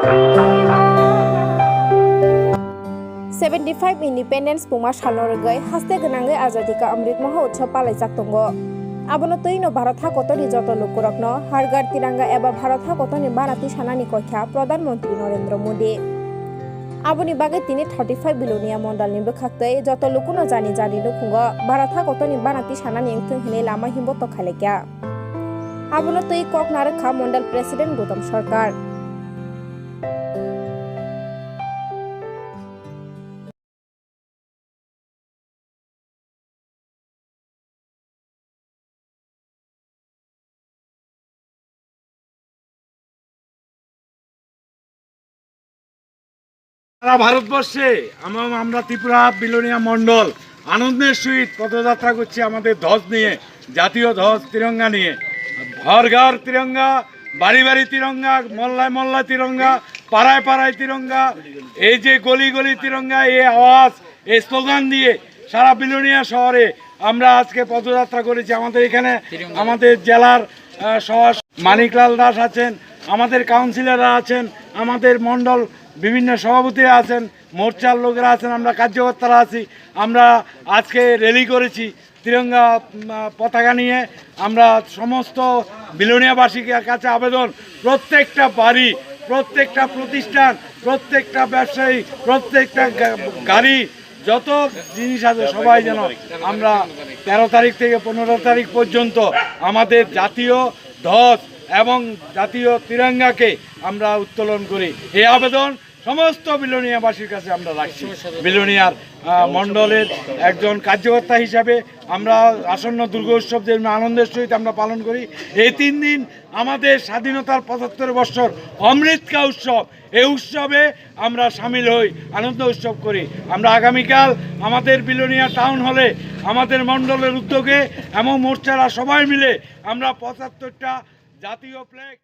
75 Independence Puma Shalorgai haste ganangai Azadi ka Amrit Mahotsav palaijak tongo. Abono toino Bharat hakotoni joto lokorokno hargar tiranga eba Bharat hakotoni banati sanani kokha Pradhanmantri Narendra Modi. Aboni bagai tini 35 belonia mondolni bokhaktei joto lokuno jani nukhungo Bharat hakotoni banati sanani engthung hine lama himboto khalekya. Abono toi kok narakha mondal president Gautam Sarkar. সারা ভারতবর্ষে আমরা ত্রিপুরা বেলোনিয়া মন্ডল আনন্দের সহিত পদযাত্রা করছি আমাদের ধ্বজ নিয়ে, জাতীয় ধ্বজ তিরঙ্গা নিয়ে। ঘর ঘর তিরঙ্গা, বাড়ি বাড়ি তিরঙ্গা, মহল্লায় মহল্লায় তিরঙ্গা, পাড়ায় পাড়ায় তিরঙ্গা, এই যে গলি গলি তিরঙ্গা, এই আওয়াজ, এই স্লোগান দিয়ে সারা বেলোনিয়া শহরে আমরা আজকে পদযাত্রা করেছি। আমাদের এখানে আমাদের জেলার মানিকলাল দাস আছেন, আমাদের কাউন্সিলররা আছেন, আমাদের মন্ডল বিভিন্ন সভাপতিরা আছেন, মোর্চার লোকেরা আছেন, আমরা কার্যকর্তারা আছি। আমরা আজকে র্যালি করেছি তিরঙ্গা পতাকা নিয়ে। আমরা সমস্ত বেলোনিয়াবাসীর কাছে আবেদন, প্রত্যেকটা বাড়ি, প্রত্যেকটা প্রতিষ্ঠান, প্রত্যেকটা ব্যবসায়ী, প্রত্যেকটা গাড়ি, যত জিনিস আছে সবাই যেন আমরা 13 তারিখ থেকে 15 তারিখ পর্যন্ত আমাদের জাতীয় ধ্বজ এবং জাতীয় তিরঙ্গাকে আমরা উত্তোলন করি। এই আবেদন সমস্ত বেলোনিয়াবাসীর কাছে আমরা রাখছি। বেলোনিয়ার মণ্ডলের একজন কার্যকর্তা হিসাবে আমরা আসন্ন দুর্গোৎসব যে আনন্দের সহিত আমরা পালন করি। এই 3 দিন আমাদের স্বাধীনতার 75 বছর অমৃতকা উৎসব, এই উৎসবে আমরা সামিল হই, আনন্দ উৎসব করি। আমরা আগামীকাল আমাদের বেলোনিয়া টাউন হলে আমাদের মণ্ডলের উদ্যোগে এবং মোর্চারা সবাই মিলে আমরা 75টা জাতীয় ফ্ল্যাগ